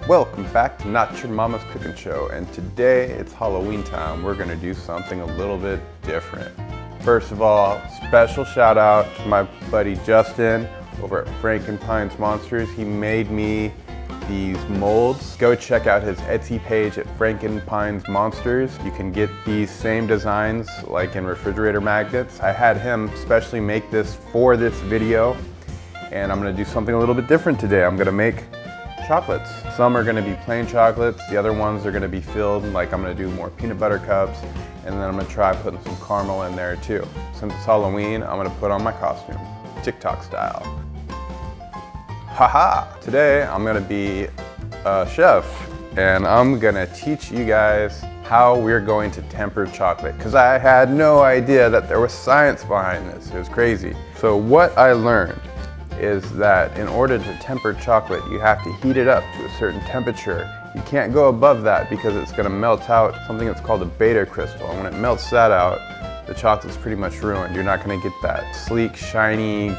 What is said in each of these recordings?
Welcome back to Not Your Mama's Cooking Show, and today it's Halloween time. We're gonna do something a little bit different. First of all, special shout out to my buddy Justin over at FrankenPinesMonsters. He made me these molds. Go check out his Etsy page at FrankenPinesMonsters. You can get these same designs like in refrigerator magnets. I had him specially make this for this video, and I'm gonna do something a little bit different today. I'm gonna make chocolates. Some are gonna be plain chocolates, the other ones are gonna be filled, like I'm gonna do more peanut butter cups, and then I'm gonna try putting some caramel in there too. Since it's Halloween, I'm gonna put on my costume, TikTok style. Haha! Today I'm gonna be a chef, and I'm gonna teach you guys how we're going to temper chocolate, because I had no idea that there was science behind this. It was crazy. So what I learned is that in order to temper chocolate, you have to heat it up to a certain temperature. You can't go above that because it's gonna melt out something that's called a beta crystal. And when it melts that out, the chocolate's pretty much ruined. You're not gonna get that sleek, shiny,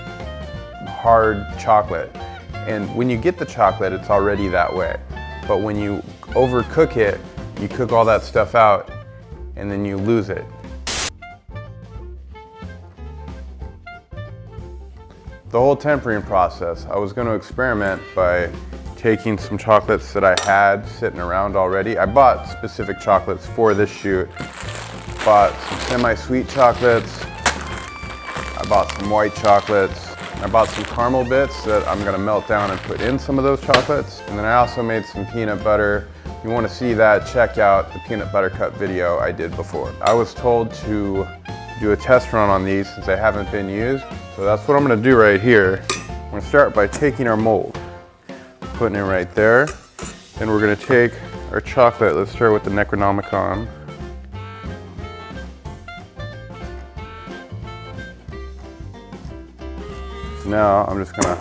hard chocolate. And when you get the chocolate, it's already that way. But when you overcook it, you cook all that stuff out and then you lose it. The whole tempering process, I was going to experiment by taking some chocolates that I had sitting around already. I bought specific chocolates for this shoot. Bought some semi-sweet chocolates. I bought some white chocolates. I bought some caramel bits that I'm going to melt down and put in some of those chocolates. And then I also made some peanut butter. If you want to see that, check out the peanut butter cup video I did before. I was told to do a test run on these since they haven't been used. So that's what I'm gonna do right here. I'm gonna start by taking our mold, putting it right there. Then we're gonna take our chocolate. Let's start with the Necronomicon. Now I'm just gonna,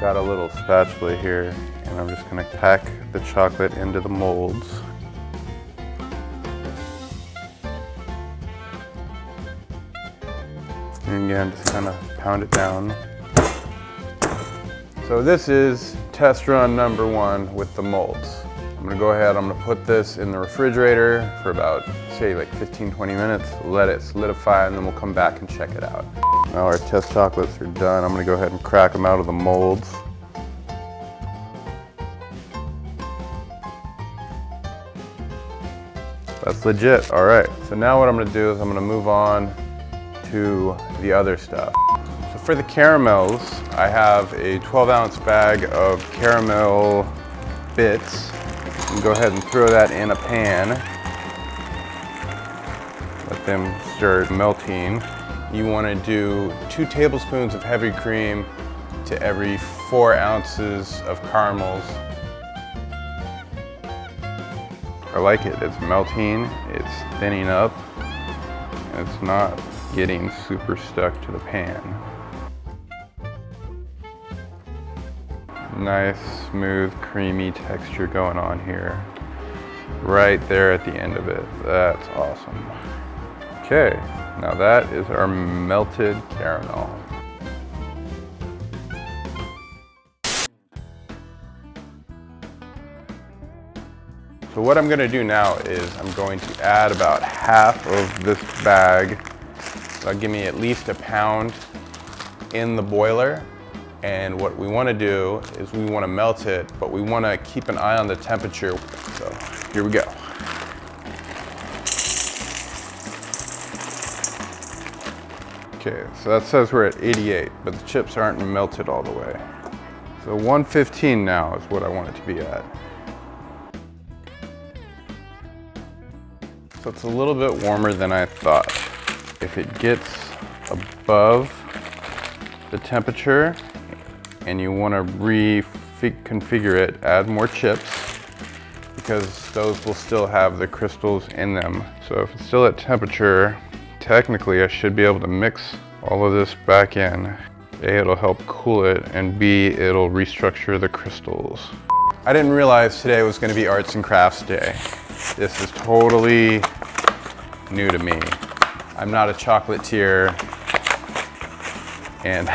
got a little spatula here, and I'm just gonna pack the chocolate into the molds. And again, just kind of pound it down. So this is test run number 1 with the molds. I'm gonna go ahead, I'm gonna put this in the refrigerator for about, say like 15-20 minutes, let it solidify, and then we'll come back and check it out. Now our test chocolates are done. I'm gonna go ahead and crack them out of the molds. That's legit, all right. So now what I'm gonna do is I'm gonna move on to the other stuff. So for the caramels, I have a 12-ounce bag of caramel bits. And go ahead and throw that in a pan. Let them start melting. You want to do 2 tablespoons of heavy cream to every 4 ounces of caramels. I like it. It's melting, it's thinning up, and it's not getting super stuck to the pan. Nice, smooth, creamy texture going on here. Right there at the end of it. That's awesome. Okay, now that is our melted caramel. So what I'm gonna do now is I'm going to add about half of this bag. That'll give me at least a pound in the boiler. And what we want to do is we want to melt it, but we want to keep an eye on the temperature. So here we go. Okay, so that says we're at 88, but the chips aren't melted all the way. So 115 now is what I want it to be at. So it's a little bit warmer than I thought. If it gets above the temperature and you want to reconfigure it, add more chips, because those will still have the crystals in them. So if it's still at temperature, technically I should be able to mix all of this back in. A, it'll help cool it, and B, it'll restructure the crystals. I didn't realize today was going to be Arts and Crafts Day. This is totally new to me. I'm not a chocolatier, and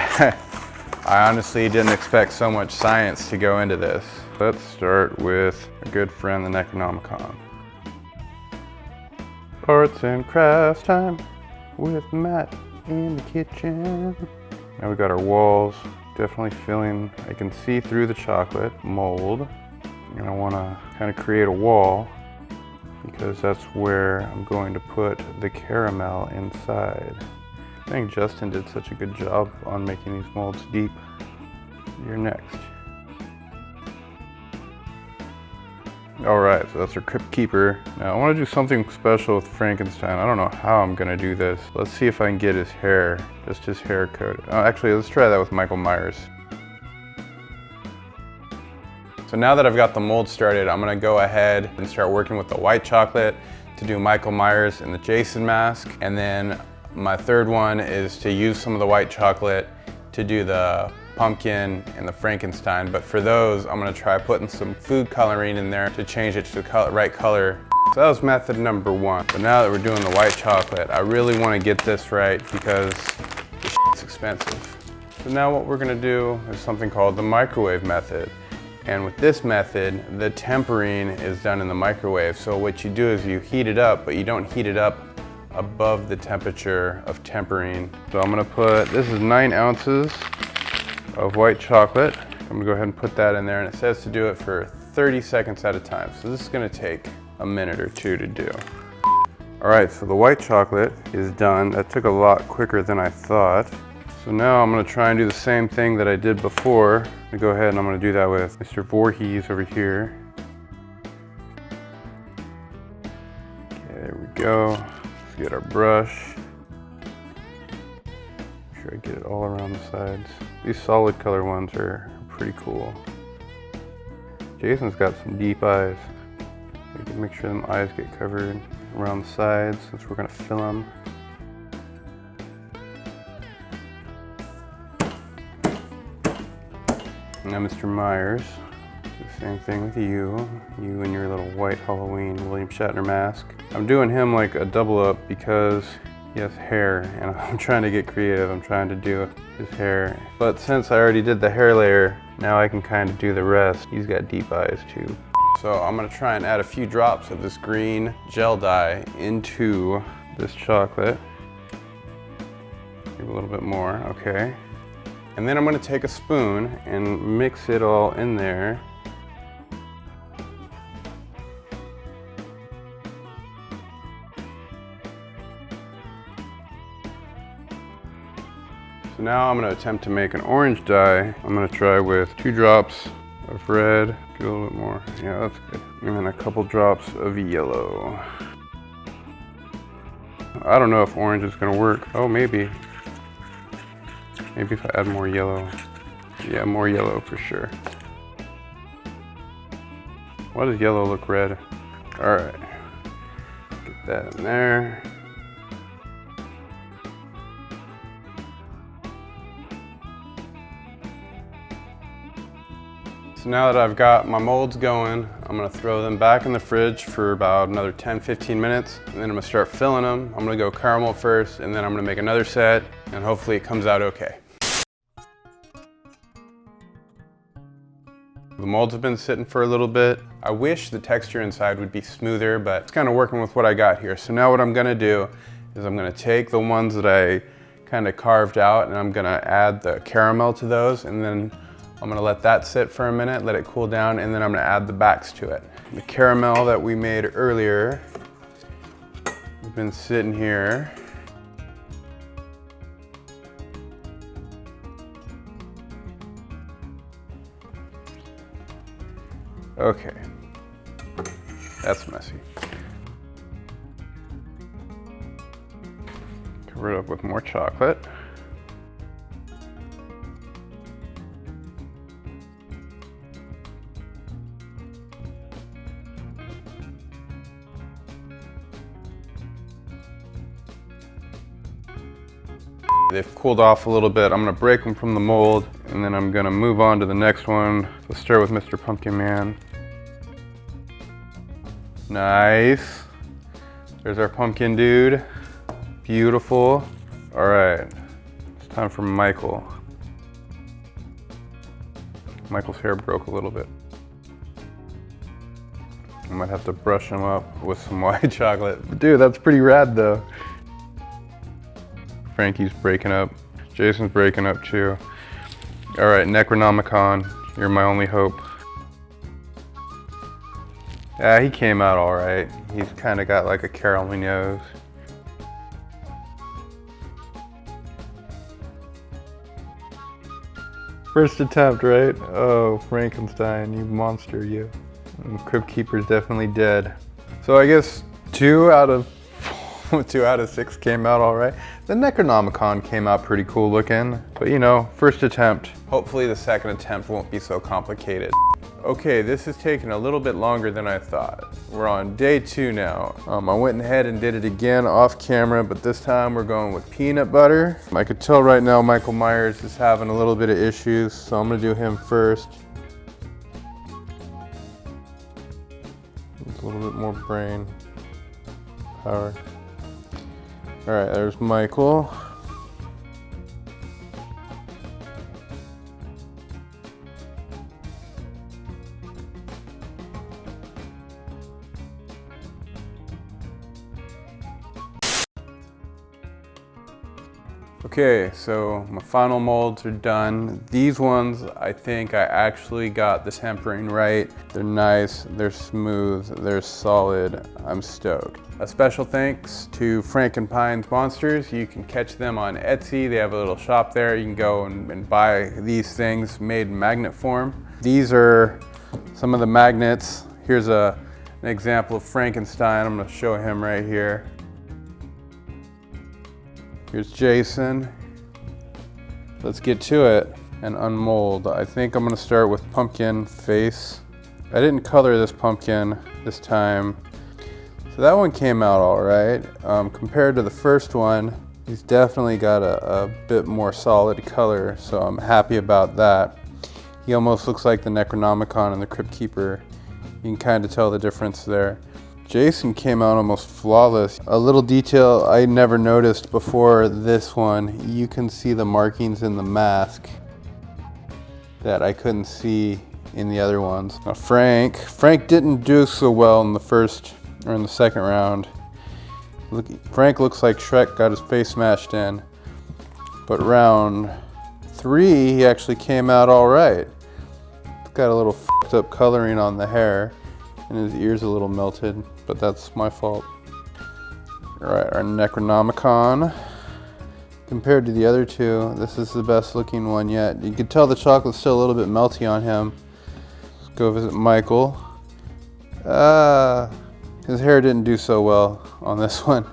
I honestly didn't expect so much science to go into this. Let's start with a good friend, the Necronomicon. Arts and crafts time with Matt in the kitchen. Now we got our walls, definitely feeling, I can see through the chocolate mold. And I want to kind of create a wall because that's where I'm going to put the caramel inside. I think Justin did such a good job on making these molds deep. You're next. All right, so that's our Crypt Keeper. Now I want to do something special with Frankenstein. I don't know how I'm gonna do this. Let's see if I can get his hair, just his hair coated. Oh, actually, let's try that with Michael Myers. So now that I've got the mold started, I'm gonna go ahead and start working with the white chocolate to do Michael Myers and the Jason mask. And then my third one is to use some of the white chocolate to do the pumpkin and the Frankenstein. But for those, I'm gonna try putting some food coloring in there to change it to the right color. So that was method number one. But now that we're doing the white chocolate, I really wanna get this right because this shit's expensive. So now what we're gonna do is something called the microwave method. And with this method, the tempering is done in the microwave. So what you do is you heat it up, but you don't heat it up above the temperature of tempering. So I'm gonna put, this is 9 ounces of white chocolate. I'm gonna go ahead and put that in there, and it says to do it for 30 seconds at a time. So this is gonna take a minute or two to do. All right, so the white chocolate is done. That took a lot quicker than I thought. So now I'm gonna try and do the same thing that I did before. I'm gonna go ahead and I'm gonna do that with Mr. Voorhees over here. Okay, there we go. Let's get our brush. Make sure I get it all around the sides. These solid color ones are pretty cool. Jason's got some deep eyes. You can make sure them eyes get covered around the sides since we're gonna fill them. Now Mr. Myers, the same thing with you and your little white Halloween William Shatner mask. I'm doing him like a double up because he has hair and I'm trying to get creative. I'm trying to do his hair. But since I already did the hair layer, now I can kind of do the rest. He's got deep eyes too. So I'm gonna try and add a few drops of this green gel dye into this chocolate. Maybe a little bit more, okay. And then I'm gonna take a spoon and mix it all in there. So now I'm gonna attempt to make an orange dye. I'm gonna try with 2 drops of red, get a little bit more. Yeah, that's good. And then a couple drops of yellow. I don't know if orange is gonna work. Oh, maybe. Maybe if I add more yellow. Yeah, more yellow for sure. Why does yellow look red? All right, get that in there. So now that I've got my molds going, I'm gonna throw them back in the fridge for about another 10-15 minutes, and then I'm gonna start filling them. I'm gonna go caramel first, and then I'm gonna make another set, and hopefully it comes out okay. The molds have been sitting for a little bit. I wish the texture inside would be smoother, but it's kind of working with what I got here. So now what I'm gonna do is I'm gonna take the ones that I kind of carved out and I'm gonna add the caramel to those, and then I'm gonna let that sit for a minute, let it cool down, and then I'm gonna add the backs to it. The caramel that we made earlier has been sitting here. Okay, that's messy. Cover it up with more chocolate. They've cooled off a little bit. I'm gonna break them from the mold, and then I'm gonna move on to the next one. Let's start with Mr. Pumpkin Man. Nice. There's our pumpkin dude. Beautiful. All right, it's time for Michael. Michael's hair broke a little bit. I might have to brush him up with some white chocolate. Dude, that's pretty rad though. Frankie's breaking up. Jason's breaking up too. All right, Necronomicon, you're my only hope. Yeah, he came out all right. He's kind of got like a caramely nose. First attempt, right? Oh, Frankenstein, you monster, you. And Crypt Keeper's definitely dead. So I guess 2 out of 6 came out all right. The Necronomicon came out pretty cool looking, but you know, first attempt. Hopefully the second attempt won't be so complicated. Okay, this is taking a little bit longer than I thought. We're on day 2 now. I went ahead and did it again off camera, but this time we're going with peanut butter. I could tell right now Michael Myers is having a little bit of issues, so I'm gonna do him first. A little bit more brain power. All right, there's Michael. Okay, so my final molds are done. These ones, I think I actually got the tempering right. They're nice, they're smooth, they're solid. I'm stoked. A special thanks to FrankenPinesMonsters. You can catch them on Etsy. They have a little shop there. You can go and buy these things made in magnet form. These are some of the magnets. Here's an example of Frankenstein. I'm gonna show him right here. Here's Jason. Let's get to it and unmold. I think I'm gonna start with pumpkin face. I didn't color this pumpkin this time. So that one came out all right. Compared to the first one, he's definitely got a bit more solid color, so I'm happy about that. He almost looks like the Necronomicon and the Crypt Keeper. You can kind of tell the difference there. Jason came out almost flawless. A little detail I never noticed before this one, you can see the markings in the mask that I couldn't see in the other ones. Now Frank didn't do so well in the first or in the second round. Frank looks like Shrek got his face smashed in, but round 3 he actually came out all right. Got a little fucked up coloring on the hair and his ears a little melted, but that's my fault. All right, our Necronomicon. Compared to the other 2, this is the best looking one yet. You can tell the chocolate's still a little bit melty on him. Let's go visit Michael. His hair didn't do so well on this one.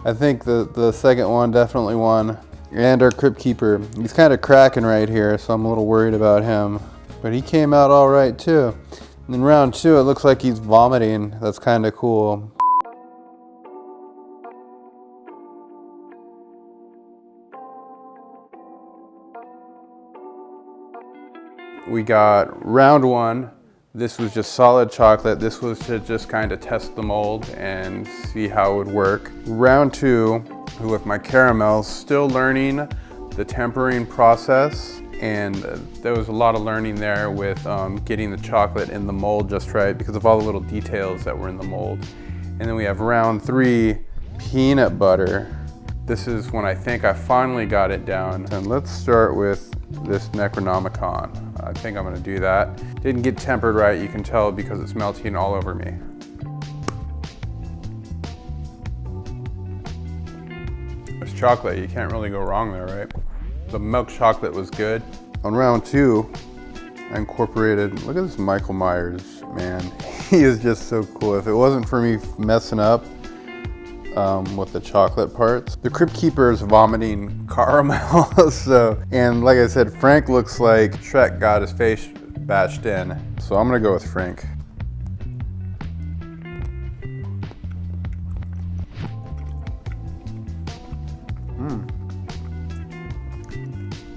I think the second one definitely won. And our Crypt Keeper, he's kind of cracking right here, so I'm a little worried about him. But he came out all right too. And in round 2, it looks like he's vomiting. That's kind of cool. We got round 1. This was just solid chocolate. This was to just kind of test the mold and see how it would work. Round 2, with my caramels, still learning the tempering process. And there was a lot of learning there with getting the chocolate in the mold just right because of all the little details that were in the mold. And then we have round 3, peanut butter. This is when I think I finally got it down. And let's start with this Necronomicon. I think I'm gonna do that. Didn't get tempered right, you can tell because it's melting all over me. It's chocolate, you can't really go wrong there, right? The milk chocolate was good. On round 2, I incorporated, look at this Michael Myers, man. He is just so cool. If it wasn't for me messing up with the chocolate parts. The Crypt Keeper is vomiting caramel, so, and like I said, Frank looks like Shrek got his face bashed in. So I'm gonna go with Frank.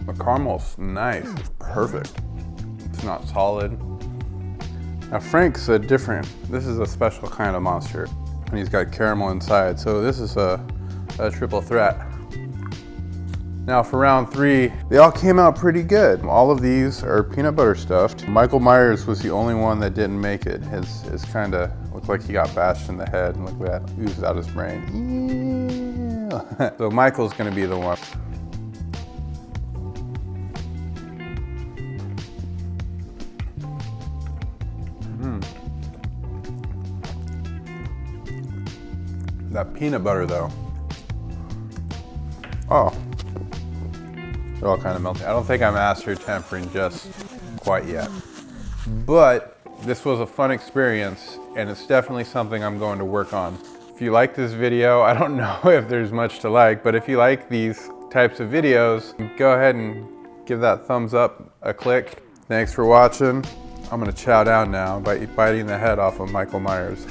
The caramel's nice, it's perfect. It's not solid. Now Frank's a different, this is a special kind of monster. And he's got caramel inside, so this is a triple threat. Now for round 3, they all came out pretty good. All of these are peanut butter stuffed. Michael Myers was the only one that didn't make it. His kind of looked like he got bashed in the head and look at that, oozed out his brain. Yeah. So Michael's gonna be the one. That peanut butter though. Oh. They're all kind of melting. I don't think I mastered tempering just quite yet. But this was a fun experience and it's definitely something I'm going to work on. If you like this video, I don't know if there's much to like, but if you like these types of videos, go ahead and give that thumbs up a click. Thanks for watching. I'm gonna chow down now by biting the head off of Michael Myers.